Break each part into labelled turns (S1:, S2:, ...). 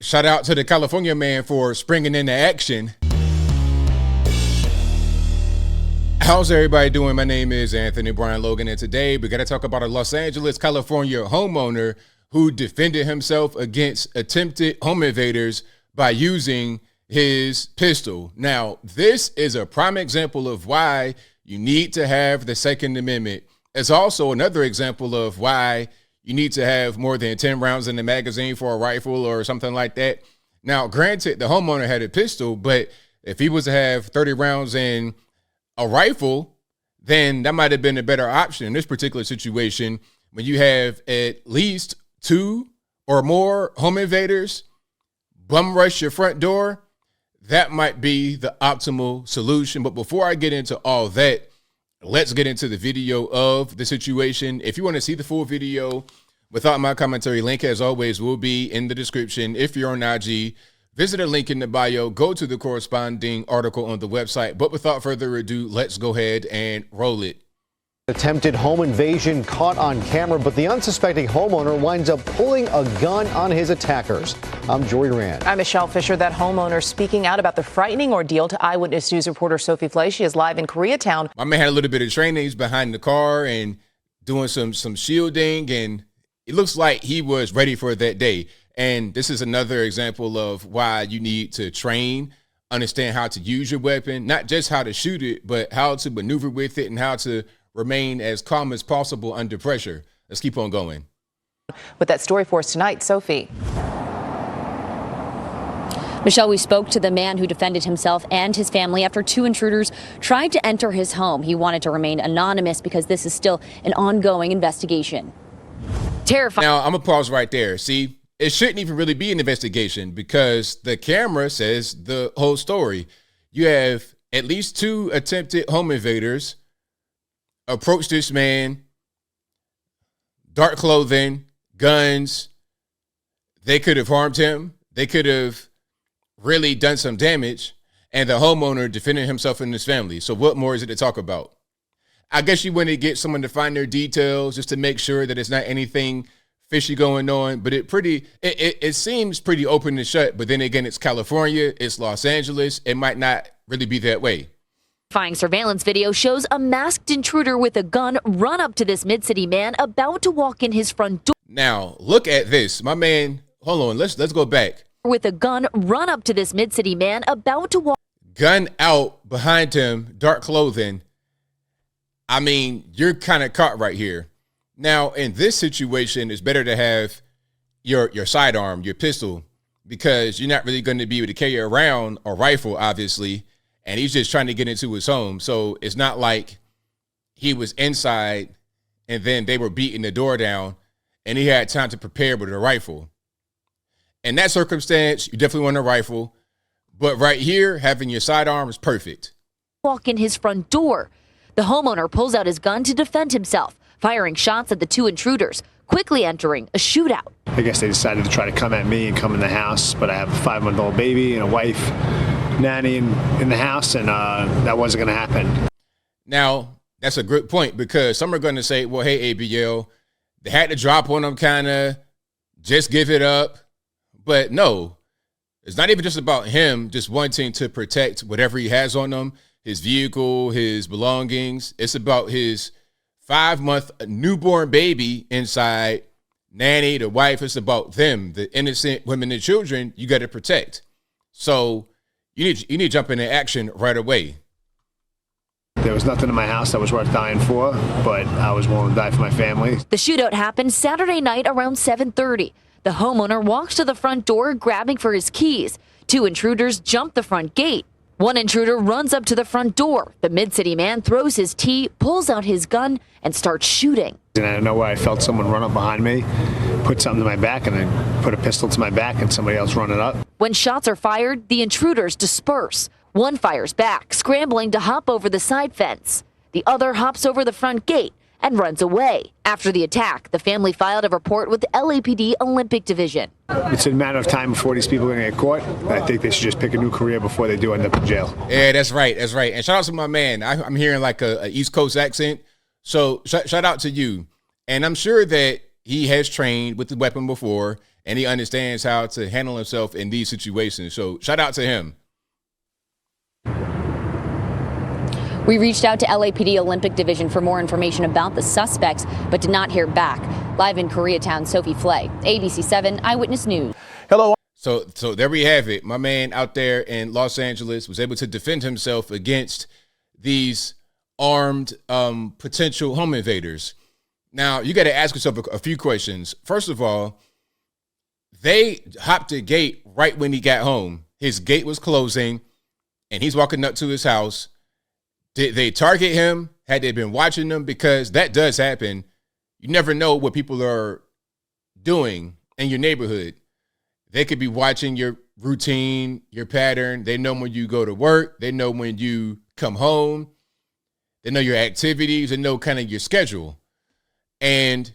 S1: Shout out to the California man for springing into action. How's everybody doing? My name is Anthony Brian Logan, and today we got to talk about a Los Angeles, California homeowner who defended himself against attempted home invaders by using his pistol. Now, this is a prime example of why you need to have the Second Amendment. It's also another example of why you need to have more than 10 rounds in the magazine for a rifle or something like that. Now, granted, the homeowner had a pistol, but if he was to have 30 rounds in a rifle, then that might have been a better option in this particular situation. When you have at least 2 or more home invaders bum rush your front door, that might be the optimal solution. But before I get into all that, let's get into the video of the situation. If you want to see the full video without my commentary, link as always will be in the description. If you're on IG, visit a link in the bio, go to the corresponding article on the website. But without further ado, let's go ahead and roll it.
S2: Attempted home invasion caught on camera, but the unsuspecting homeowner winds up pulling a gun on his attackers. I'm Jory Rand.
S3: I'm Michelle Fisher. That homeowner speaking out about the frightening ordeal to Eyewitness News reporter Sophie Flay. She is live in Koreatown.
S1: My man had a little bit of training. He's behind the car and doing some shielding, and it looks like he was ready for that day. And this is another example of why you need to train, understand how to use your weapon, not just how to shoot it, but how to maneuver with it and how to remain as calm as possible under pressure. Let's keep on going.
S3: With that story for us tonight, Sophie.
S4: Michelle, we spoke to the man who defended himself and his family after 2 intruders tried to enter his home. He wanted to remain anonymous because this is still an ongoing investigation. Terrifying.
S1: Now, I'm going to pause right there. See, it shouldn't even really be an investigation because the camera says the whole story. You have at least 2 attempted home invaders approach this man, dark clothing, guns. They could have harmed him. They could have really done some damage, and the homeowner defended himself and his family. So what more is it to talk about? I guess you want to get someone to find their details just to make sure that it's not anything fishy going on, but it seems pretty open and shut. But then again, it's California, it's Los Angeles. It might not really be that way.
S4: Surveillance video shows a masked intruder with a gun run up to this mid-city man about to walk in his front door.
S1: Now, look at this. My man, hold on, let's go back.
S4: With a gun run up to this mid-city man about to walk.
S1: Gun out behind him, dark clothing. I mean, you're kind of caught right here. Now, in this situation, it's better to have your sidearm, your pistol, because you're not really going to be able to carry around a rifle, obviously. And he's just trying to get into his home. So it's not like he was inside and then they were beating the door down and he had time to prepare with a rifle. In that circumstance, you definitely want a rifle. But right here, having your sidearm is perfect.
S4: Walk in his front door. The homeowner pulls out his gun to defend himself, firing shots at the 2 intruders, quickly entering a shootout.
S5: I guess they decided to try to come at me and come in the house, but I have a 5-month-old baby and a wife, nanny in the house, and that wasn't going to happen.
S1: Now, that's a good point because some are going to say, well, hey, ABL, they had to drop on them kind of, just give it up. But no, it's not even just about him just wanting to protect whatever he has on him, his vehicle, his belongings. It's about his 5-month newborn baby inside, nanny, the wife. It's about them, the innocent women and children you got to protect. So you need to jump into action right away.
S5: There was nothing in my house that was worth dying for, but I was willing to die for my family.
S4: The shootout happened Saturday night around 7:30. The homeowner walks to the front door, grabbing for his keys. 2 intruders jump the front gate. 1 intruder runs up to the front door. The mid-city man throws his tea, pulls out his gun, and starts shooting.
S5: And out of nowhere, I felt someone run up behind me, put something to my back, and then put a pistol to my back, and somebody else running up.
S4: When shots are fired, the intruders disperse. 1 fires back, scrambling to hop over the side fence. The other hops over the front gate and runs away. After the attack, the family filed a report with the LAPD Olympic Division.
S5: It's a matter of time before these people are going to get caught. I think they should just pick a new career before they do end up in jail.
S1: Yeah, that's right. That's right. And shout out to my man. I'm hearing like a East Coast accent. So shout out to you. And I'm sure that he has trained with the weapon before and he understands how to handle himself in these situations. So shout out to him.
S4: We reached out to LAPD Olympic Division for more information about the suspects, but did not hear back. Live in Koreatown, Sophie Flay, ABC 7 Eyewitness News.
S2: Hello.
S1: So there we have it. My man out there in Los Angeles was able to defend himself against these armed potential home invaders. Now, you got to ask yourself a few questions. First of all, they hopped the gate right when he got home. His gate was closing, and he's walking up to his house. Did they target him? Had they been watching him? Because that does happen. You never know what people are doing in your neighborhood. They could be watching your routine, your pattern. They know when you go to work. They know when you come home. They know your activities. They know kind of your schedule. And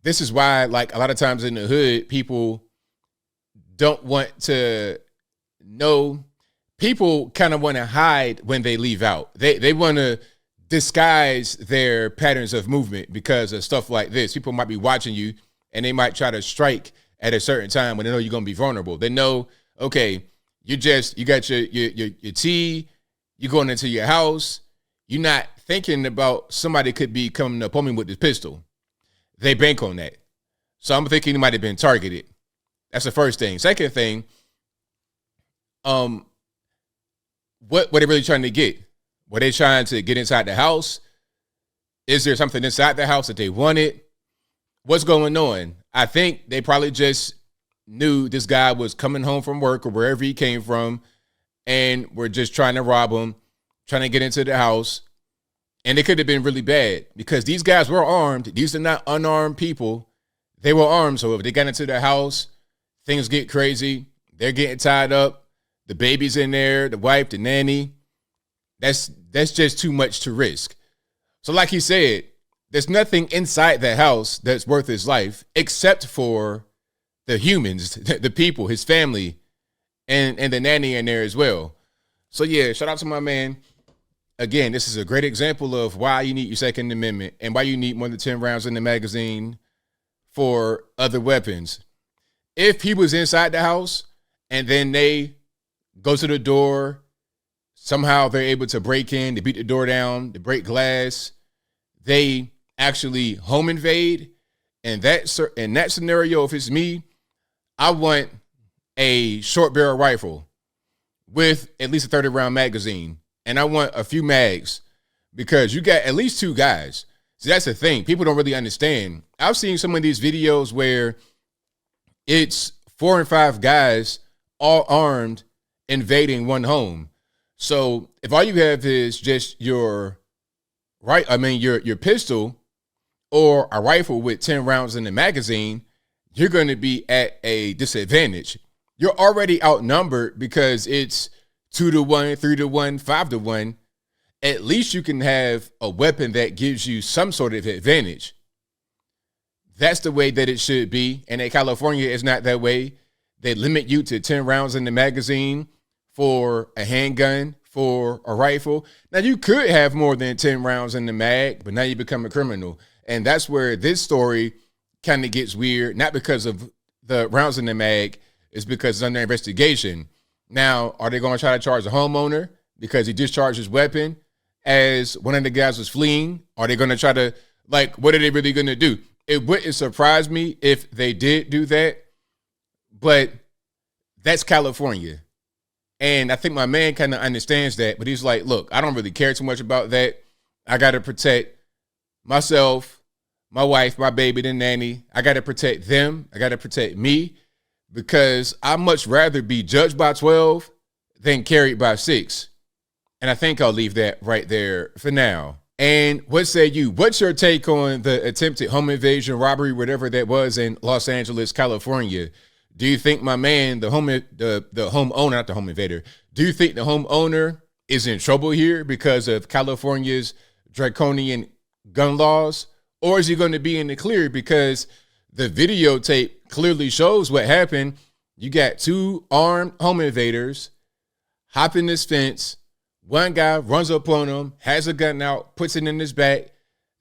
S1: this is why, like, a lot of times in the hood, people don't want to know. People kind of want to hide when they leave out. They want to disguise their patterns of movement because of stuff like this. People might be watching you, and they might try to strike at a certain time when they know you're going to be vulnerable. They know, okay, you got your tea, you're going into your house. You're not thinking about somebody could be coming up on me with this pistol. They bank on that. So I'm thinking he might have been targeted. That's the first thing. Second thing, what were they really trying to get? Were they trying to get inside the house? Is there something inside the house that they wanted? What's going on? I think they probably just knew this guy was coming home from work or wherever he came from, and were just trying to rob him, trying to get into the house. And it could have been really bad because these guys were armed. These are not unarmed people. They were armed. So if they got into the house, things get crazy. They're getting tied up. The baby's in there, the wife, the nanny. That's just too much to risk. So like he said, there's nothing inside the house that's worth his life except for the humans, the people, his family, and the nanny in there as well. So yeah, shout out to my man. Again, this is a great example of why you need your Second Amendment and why you need more than 10 rounds in the magazine for other weapons. If he was inside the house and then they go to the door, somehow they're able to break in, to beat the door down, to break glass, they actually home invade. And in that scenario, if it's me, I want a short barrel rifle with at least a 30-round magazine. And I want a few mags because you got at least 2 guys. See, that's the thing. People don't really understand. I've seen some of these videos where it's 4 and 5 guys all armed invading one home. So if all you have is just your pistol or a rifle with 10 rounds in the magazine, you're going to be at a disadvantage. You're already outnumbered because it's 2-1, 3-1, 5-1. At least you can have a weapon that gives you some sort of advantage. That's the way that it should be. And in California, it's not that way. They limit you to 10 rounds in the magazine for a handgun, for a rifle. Now, you could have more than 10 rounds in the mag, but now you become a criminal. And that's where this story kind of gets weird, not because of the rounds in the mag, it's because it's under investigation. Now, are they going to try to charge the homeowner because he discharged his weapon as one of the guys was fleeing? Are they going to try to, what are they really going to do? It wouldn't surprise me if they did do that, but that's California. And I think my man kind of understands that, but he's like, look, I don't really care too much about that. I got to protect myself, my wife, my baby, the nanny. I got to protect them. I got to protect me because I'd much rather be judged by 12 than carried by 6. And I think I'll leave that right there for now. And what say you? What's your take on the attempted home invasion, robbery, whatever that was in Los Angeles, California? Do you think my man, the homeowner, not the home invader, do you think the homeowner is in trouble here because of California's draconian gun laws? Or is he going to be in the clear because the videotape clearly shows what happened? You got 2 armed home invaders hopping this fence. One guy runs up on him, has a gun out, puts it in his back.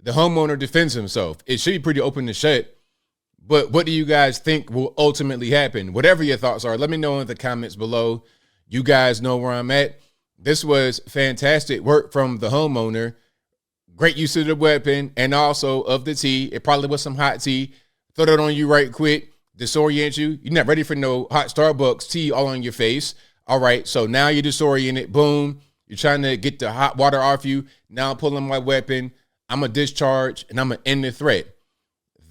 S1: The homeowner defends himself. It should be pretty open to shut. But what do you guys think will ultimately happen? Whatever your thoughts are, let me know in the comments below. You guys know where I'm at. This was fantastic work from the homeowner. Great use of the weapon and also of the tea. It probably was some hot tea. Throw it on you right quick, disorient you. You're not ready for no hot Starbucks tea all on your face. All right, so now you're disoriented. Boom. You're trying to get the hot water off you. Now I'm pulling my weapon. I'm going to discharge and I'm going to end the threat.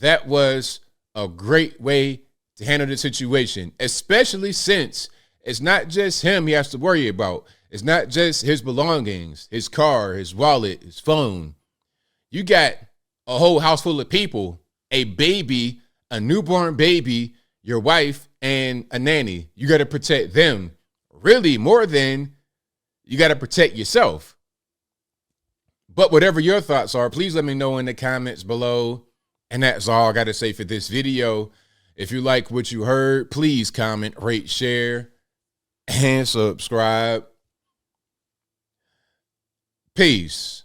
S1: That was a great way to handle the situation, especially since it's not just him he has to worry about. It's not just his belongings, his car, his wallet, his phone. You got a whole house full of people, a baby, a newborn baby, your wife, and a nanny. You got to protect them really more than you got to protect yourself. But whatever your thoughts are, please let me know in the comments below. And that's all I got to say for this video. If you like what you heard, please comment, rate, share, and subscribe. Peace.